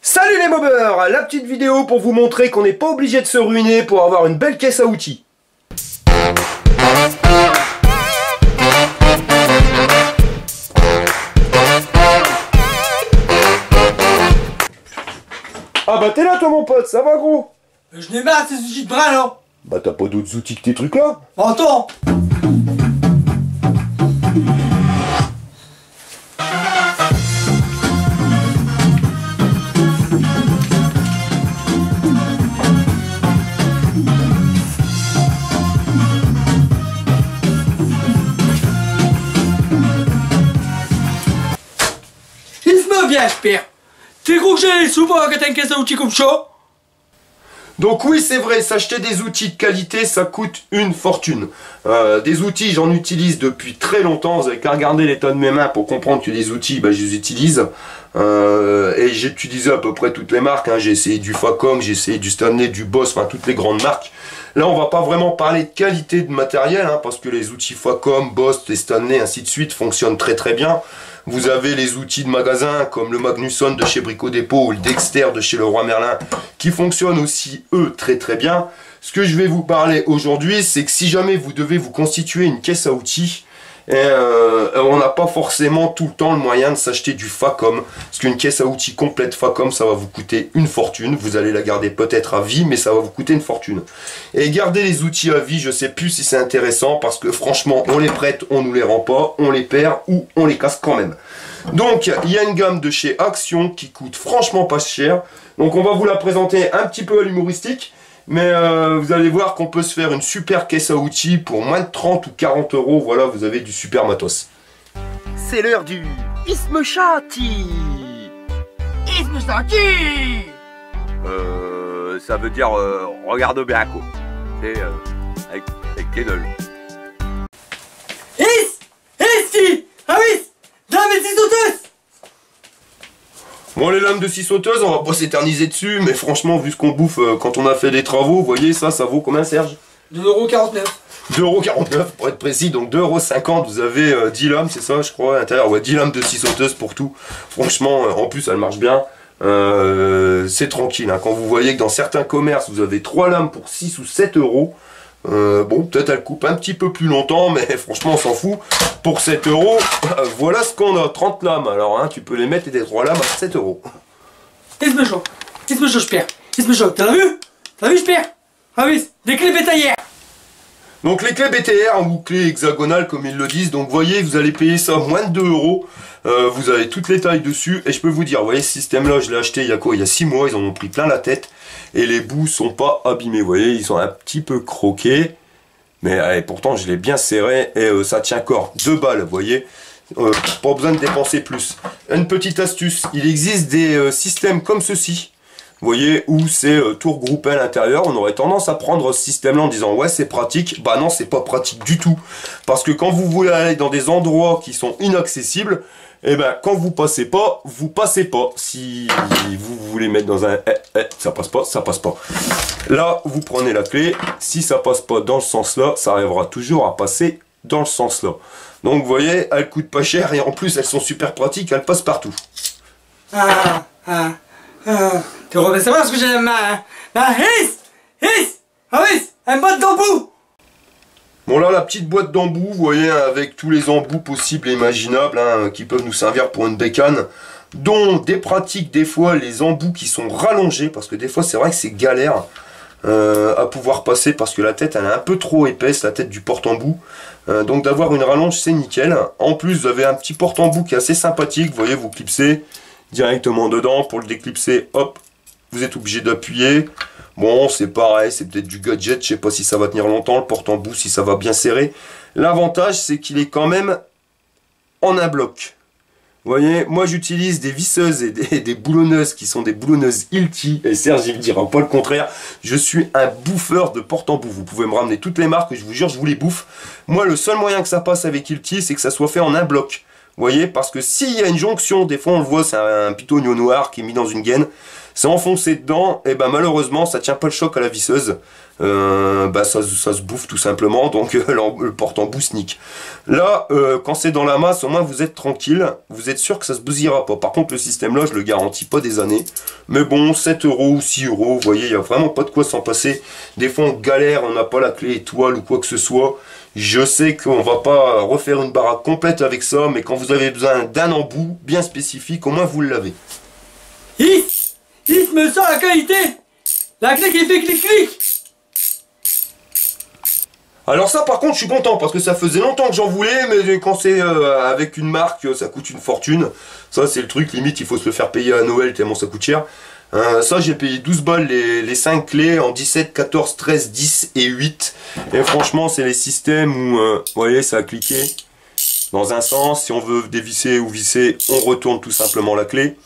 Salut les mobeurs! La petite vidéo pour vous montrer qu'on n'est pas obligé de se ruiner pour avoir une belle caisse à outils. Ah bah t'es là toi mon pote, ça va gros? Je n'ai marre de ces outils de bras là. Bah t'as pas d'autres outils que tes trucs là? Attends. Il se met bien, j'espère. T'es gros que j'ai les sous pour que t'as une caisse à outils comme ça? Donc oui c'est vrai, s'acheter des outils de qualité ça coûte une fortune. Des outils j'en utilise depuis très longtemps, vous avez qu'à regarder l'état de mes mains pour comprendre que des outils bah, je les utilise. Et j'ai utilisé à peu près toutes les marques, hein. J'ai essayé du Facom, j'ai essayé du Stanley, du Boss, enfin toutes les grandes marques. Là on va pas vraiment parler de qualité de matériel, hein, parce que les outils Facom, Boss, les Stanley ainsi de suite fonctionnent très très bien. Vous avez les outils de magasin comme le Magnusson de chez Brico Dépôt ou le Dexter de chez Leroy Merlin qui fonctionnent aussi eux très très bien. Ce que je vais vous parler aujourd'hui, c'est que si jamais vous devez vous constituer une caisse à outils, on n'a pas forcément tout le temps le moyen de s'acheter du Facom, parce qu'une caisse à outils complète Facom ça va vous coûter une fortune. Vous allez la garder peut-être à vie, mais ça va vous coûter une fortune. Et garder les outils à vie, je sais plus si c'est intéressant, parce que franchement on les prête, on nous les rend pas, on les perd ou on les casse quand même. Donc il y a une gamme de chez Action qui coûte franchement pas cher, donc on va vous la présenter un petit peu à l'humoristique. Mais vous allez voir qu'on peut se faire une super caisse à outils pour moins de 30 ou 40 euros. Voilà, vous avez du super matos. C'est l'heure du Isme Chati. Isme Chati. Ça veut dire regarde bien quoi. C'est avec tes gueules. Si. Ah oui. Dame et six sauteuses. Bon, les lames de scie sauteuse, on va pas s'éterniser dessus, mais franchement, vu ce qu'on bouffe quand on a fait des travaux, vous voyez, ça vaut combien, Serge? 2,49 €. 2,49 € pour être précis, donc 2,50 €, vous avez 10 lames, c'est ça, je crois, à l'intérieur. Ouais, 10 lames de scie sauteuse pour tout. Franchement, en plus, elle marche bien. C'est tranquille, hein. Quand vous voyez que dans certains commerces, vous avez 3 lames pour 6 ou 7 €, bon, peut-être elle coupe un petit peu plus longtemps, mais franchement, on s'en fout. Pour 7 €, voilà ce qu'on a, 30 lames. Alors, hein, tu peux les mettre et des 3 lames à 7 €. Isme chaud, je perds. Isme chaud, t'as vu? T'as vu, je perds? Ah oui, des clés bétaillères. Donc les clés BTR ou clés hexagonales comme ils le disent, donc vous voyez vous allez payer ça moins de 2 €, vous avez toutes les tailles dessus et je peux vous dire, vous voyez ce système là je l'ai acheté il y a quoi, il y a 6 mois, ils en ont pris plein la tête et les bouts sont pas abîmés, vous voyez ils sont un petit peu croqués, mais allez, pourtant je l'ai bien serré et ça tient corps, 2 balles vous voyez, pas besoin de dépenser plus. Une petite astuce, il existe des systèmes comme ceci. Vous voyez, où c'est tout regroupé à l'intérieur, on aurait tendance à prendre ce système-là en disant ouais c'est pratique, bah non c'est pas pratique du tout. Parce que quand vous voulez aller dans des endroits qui sont inaccessibles, et ben quand vous passez pas. Si vous voulez mettre dans un ça passe pas, ça passe pas. Là vous prenez la clé, si ça passe pas dans le sens là, ça arrivera toujours à passer dans le sens là. Donc vous voyez, elles coûtent pas cher et en plus elles sont super pratiques, elles passent partout. Tu remets savoir ce que j'ai dans ma main, hein? Ah oui, un boîte d'embout. Bon là la petite boîte d'embout, vous voyez, avec tous les embouts possibles et imaginables, hein, qui peuvent nous servir pour une bécane, dont des pratiques des fois les embouts qui sont rallongés, parce que des fois c'est vrai que c'est galère à pouvoir passer, parce que la tête elle est un peu trop épaisse, la tête du porte-embout, donc d'avoir une rallonge c'est nickel. En plus vous avez un petit porte-embout qui est assez sympathique, vous voyez, vous clipsez directement dedans, pour le déclipser, hop, vous êtes obligé d'appuyer. Bon, c'est pareil, c'est peut-être du gadget, je sais pas si ça va tenir longtemps, le porte-embout, si ça va bien serrer. L'avantage, c'est qu'il est quand même en un bloc. Vous voyez, moi j'utilise des visseuses et des boulonneuses qui sont des boulonneuses Hilti, et Serge il me dira pas le contraire, je suis un bouffeur de porte-embout. Vous pouvez me ramener toutes les marques, je vous jure, je vous les bouffe. Moi, le seul moyen que ça passe avec Hilti, c'est que ça soit fait en un bloc. Vous voyez, parce que s'il y a une jonction, des fois on le voit, c'est un pitonio noir qui est mis dans une gaine. c'est enfoncé dedans, et ben malheureusement ça tient pas le choc à la visseuse. Ça se bouffe tout simplement, donc le porte-embout se nique. Là, quand c'est dans la masse, au moins vous êtes tranquille, vous êtes sûr que ça se bousillera pas. Par contre, le système là, je le garantis pas des années. Mais bon, 7 € ou 6 €, vous voyez, il n'y a vraiment pas de quoi s'en passer. Des fois, on galère, on n'a pas la clé étoile ou quoi que ce soit. Je sais qu'on va pas refaire une baraque complète avec ça, mais quand vous avez besoin d'un embout bien spécifique, au moins vous l'avez. Il me sort la qualité. La clé qui fait clic-clic. Alors ça par contre je suis content parce que ça faisait longtemps que j'en voulais, mais quand c'est avec une marque ça coûte une fortune. Ça c'est le truc, limite il faut se le faire payer à Noël tellement ça coûte cher. Ça j'ai payé 12 balles les 5 clés en 17, 14, 13, 10 et 8. Et franchement c'est les systèmes où vous voyez ça a cliqué dans un sens. Si on veut dévisser ou visser, on retourne tout simplement la clé.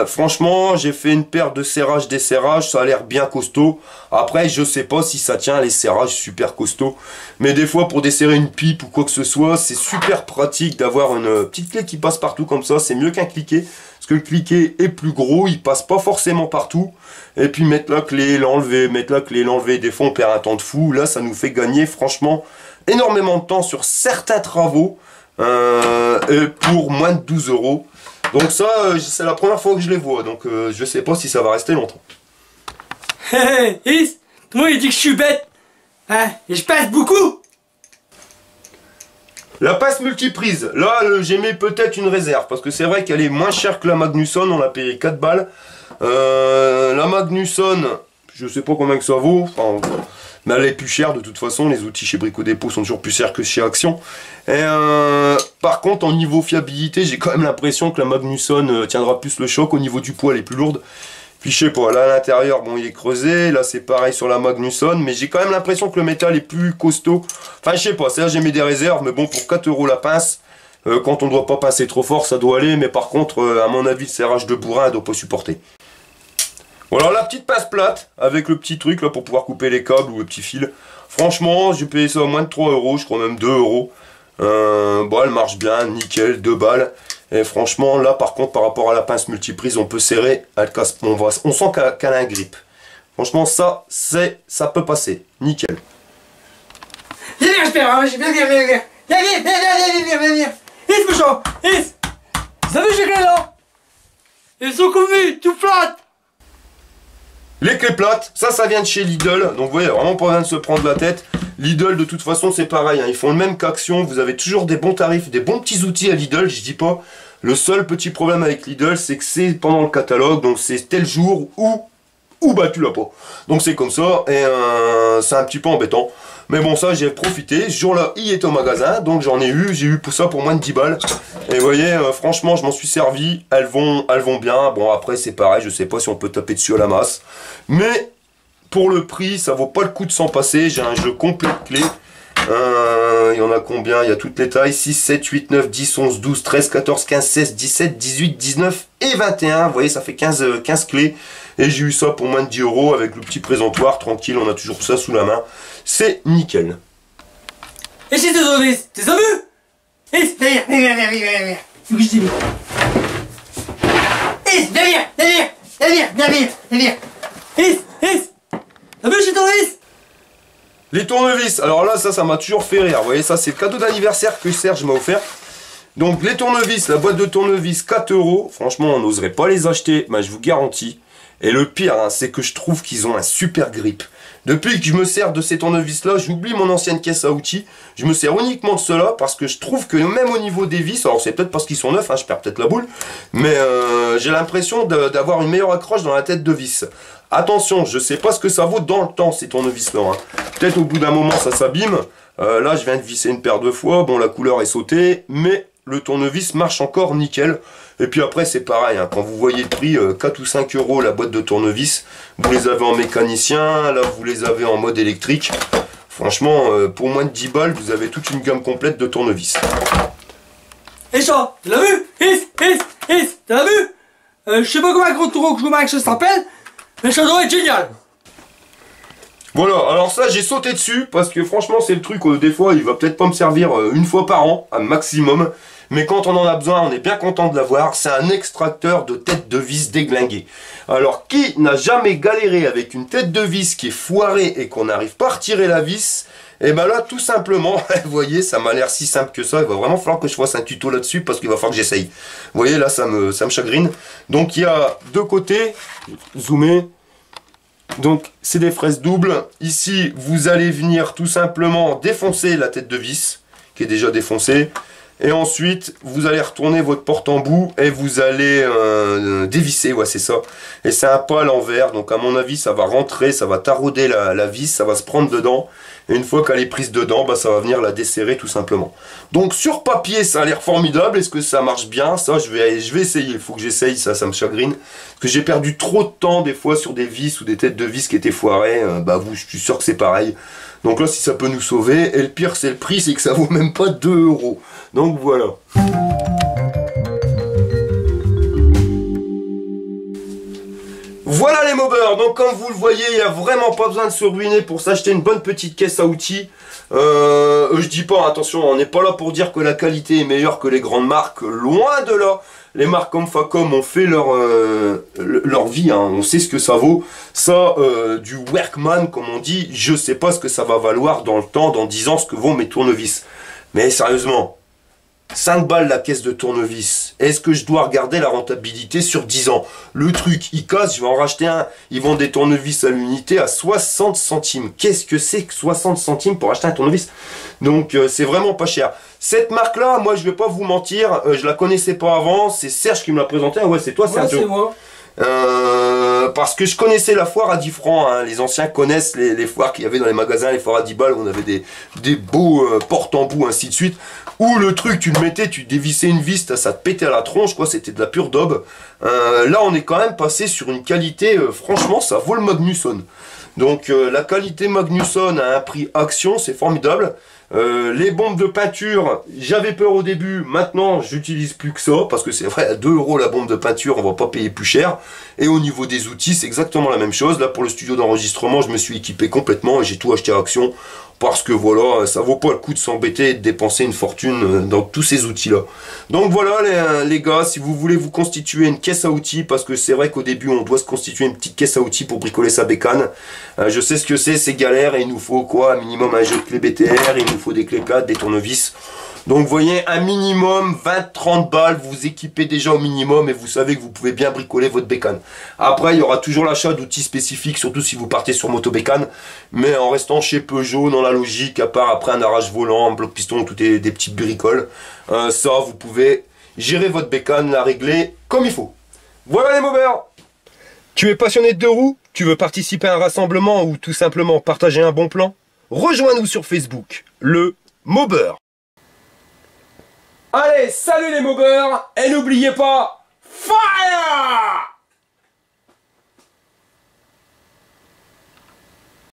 Franchement j'ai fait une paire de serrage desserrage, ça a l'air bien costaud. Après je sais pas si ça tient les serrages super costauds, mais des fois pour desserrer une pipe ou quoi que ce soit c'est super pratique d'avoir une petite clé qui passe partout comme ça. C'est mieux qu'un cliquet parce que le cliquet est plus gros, il passe pas forcément partout. Et puis mettre la clé, l'enlever, mettre la clé, l'enlever, des fois on perd un temps de fou. Là ça nous fait gagner franchement énormément de temps sur certains travaux pour moins de 12 €. Donc ça, c'est la première fois que je les vois, donc je sais pas si ça va rester longtemps. Moi il dit que je suis bête, hein, et je passe beaucoup. La passe multiprise, là j'ai mis peut-être une réserve, parce que c'est vrai qu'elle est moins chère que la Magnusson, on l'a payé 4 balles. La Magnusson, je sais pas combien que ça vaut, enfin, mais elle est plus chère de toute façon, les outils chez Brico Dépôt sont toujours plus chers que chez Action. Et par contre, en niveau fiabilité, j'ai quand même l'impression que la Magnusson tiendra plus le choc. Au niveau du poids, elle est plus lourde. Puis je sais pas, là à l'intérieur, bon il est creusé, là c'est pareil sur la Magnusson, mais j'ai quand même l'impression que le métal est plus costaud. Enfin je sais pas, c'est là j'ai mis des réserves, mais bon pour 4 € la pince, quand on doit pas pincer trop fort, ça doit aller, mais par contre, à mon avis, le serrage de bourrin, elle doit pas supporter. Voilà la petite pince plate avec le petit truc là pour pouvoir couper les câbles ou le petit fil. Franchement, j'ai payé ça à moins de 3 €, je crois même 2 €. Bon, elle marche bien, nickel, 2 balles. Et franchement, là par contre, par rapport à la pince multiprise, on peut serrer, elle casse, on sent qu'elle a un grip. Franchement, ça peut passer, nickel. Viens, j'espère, viens. Ce méchant, vous avez vu les clés là? Elles sont communes, tout plates. Les clés plates, ça vient de chez Lidl, donc vous voyez, vraiment pas besoin de se prendre la tête. Lidl, de toute façon, c'est pareil, hein, ils font le même qu'Action, vous avez toujours des bons tarifs, des bons petits outils à Lidl, je dis pas. Le seul petit problème avec Lidl, c'est que c'est pendant le catalogue, donc c'est tel jour ou bah tu l'as pas. Donc c'est comme ça, et c'est un petit peu embêtant. Mais bon, ça j'ai profité, ce jour-là, il était au magasin, donc j'en ai eu, j'ai eu pour ça pour moins de 10 balles. Et vous voyez, franchement, je m'en suis servi, elles vont bien. Bon, après, c'est pareil, je sais pas si on peut taper dessus à la masse. Mais, pour le prix, ça vaut pas le coup de s'en passer. J'ai un jeu complet de clés. Il y en a combien? Il y a toutes les tailles, 6, 7, 8, 9, 10, 11, 12, 13, 14, 15, 16, 17, 18, 19 et 21. Vous voyez, ça fait 15 clés. Et j'ai eu ça pour moins de 10 € avec le petit présentoir, tranquille, on a toujours ça sous la main. C'est nickel. Et c'est tes ovis, t'es vu? Viens. T'as vu chez ton vis? Les tournevis, alors là ça m'a toujours fait rire. Vous voyez, ça c'est le cadeau d'anniversaire que Serge m'a offert. Donc les tournevis, la boîte de tournevis 4 €. Franchement on n'oserait pas les acheter, mais je vous garantis. Et le pire, hein, c'est que je trouve qu'ils ont un super grip. Depuis que je me sers de ces tournevis-là, j'oublie mon ancienne caisse à outils. Je me sers uniquement de cela parce que je trouve que même au niveau des vis, alors c'est peut-être parce qu'ils sont neufs, hein, je perds peut-être la boule, mais j'ai l'impression d'avoir une meilleure accroche dans la tête de vis. Attention, je sais pas ce que ça vaut dans le temps ces tournevis-là. Hein. Peut-être au bout d'un moment ça s'abîme. Là, je viens de visser une paire de fois. Bon, la couleur est sautée, mais le tournevis marche encore nickel. Et puis après c'est pareil, hein, quand vous voyez le prix, 4 ou 5 € la boîte de tournevis, vous les avez en mécanicien, là vous les avez en mode électrique. Franchement, pour moins de 10 balles, vous avez toute une gamme complète de tournevis. Et ça, tu l'as vu? Tu l'as vu? Je sais pas comment ça s'appelle, mais ça doit être génial. Voilà, alors ça j'ai sauté dessus parce que franchement c'est le truc, des fois il va peut-être pas me servir une fois par an, un maximum. Mais quand on en a besoin, on est bien content de l'avoir. C'est un extracteur de tête de vis déglinguée. Alors qui n'a jamais galéré avec une tête de vis qui est foirée et qu'on n'arrive pas à retirer la vis? Et ben là tout simplement, vous voyez ça m'a l'air si simple que ça. Il va vraiment falloir que je fasse un tuto là-dessus parce qu'il va falloir que j'essaye. Vous voyez là ça me chagrine. Donc il y a deux côtés, zoomer. Donc c'est des fraises doubles. Ici vous allez venir tout simplement défoncer la tête de vis qui est déjà défoncée. Et ensuite vous allez retourner votre porte-embout et vous allez dévisser, ouais c'est ça. Et c'est un pas à l'envers, donc à mon avis ça va rentrer, ça va tarauder la vis, ça va se prendre dedans. Et une fois qu'elle est prise dedans, bah, ça va venir la desserrer tout simplement. Donc sur papier ça a l'air formidable, est-ce que ça marche bien? Ça je vais essayer, il faut que j'essaye, ça me chagrine. Parce que j'ai perdu trop de temps des fois sur des vis ou des têtes de vis qui étaient foirées, je suis sûr que c'est pareil. Donc là si ça peut nous sauver, et le pire c'est le prix, c'est que ça vaut même pas 2 €. Donc voilà. Voilà les mobbers, donc comme vous le voyez, il n'y a vraiment pas besoin de se ruiner pour s'acheter une bonne petite caisse à outils. Je dis pas, attention, on n'est pas là pour dire que la qualité est meilleure que les grandes marques, loin de là. Les marques comme Facom ont fait leur vie, hein. On sait ce que ça vaut. Ça, du workman, comme on dit, je sais pas ce que ça va valoir dans le temps, dans 10 ans, ce que vaut mes tournevis. Mais sérieusement, 5 balles la caisse de tournevis. Est-ce que je dois regarder la rentabilité sur 10 ans? Le truc, il casse, je vais en racheter un. Ils vendent des tournevis à l'unité à 60 centimes. Qu'est-ce que c'est que 60 centimes pour acheter un tournevis? Donc c'est vraiment pas cher. Cette marque-là, moi je vais pas vous mentir, je la connaissais pas avant. C'est Serge qui me l'a présenté. Ah ouais, c'est toi, Sergio. Ouais, c'est moi. Parce que je connaissais la foire à 10 francs, hein. Les anciens connaissent les foires qu'il y avait dans les magasins, les foires à 10 balles où on avait des beaux porte-embout, ainsi de suite. Où le truc, tu le mettais, tu dévissais une vis, ça te pétait à la tronche, quoi, c'était de la pure daube. Là, on est quand même passé sur une qualité, franchement, ça vaut le Magnusson. Donc, la qualité Magnusson à un prix action, c'est formidable. Les bombes de peinture, j'avais peur au début, maintenant j'utilise plus que ça, parce que c'est vrai, à 2 € la bombe de peinture, on va pas payer plus cher. Et au niveau des outils, c'est exactement la même chose. Là pour le studio d'enregistrement, je me suis équipé complètement et j'ai tout acheté à Action, parce que voilà, ça vaut pas le coup de s'embêter et de dépenser une fortune dans tous ces outils là. Donc voilà les gars, si vous voulez vous constituer une caisse à outils, parce que c'est vrai qu'au début on doit se constituer une petite caisse à outils pour bricoler sa bécane. Je sais ce que c'est galère, et il nous faut quoi, un minimum un jeu de clés BTR, il nous faut des clés plates, des tournevis. Donc vous voyez, un minimum 20-30 balles, vous équipez déjà au minimum et vous savez que vous pouvez bien bricoler votre bécane. Après il y aura toujours l'achat d'outils spécifiques, surtout si vous partez sur motobécane, mais en restant chez Peugeot dans la logique, à part après un arrache volant, un bloc piston, tout des petites bricoles, ça vous pouvez gérer votre bécane, la régler comme il faut. Voilà les mobbers. Tu es passionné de deux roues? Tu veux participer à un rassemblement ou tout simplement partager un bon plan? Rejoins-nous sur Facebook, le Mobber. Allez, salut les mobbers, et n'oubliez pas, fire!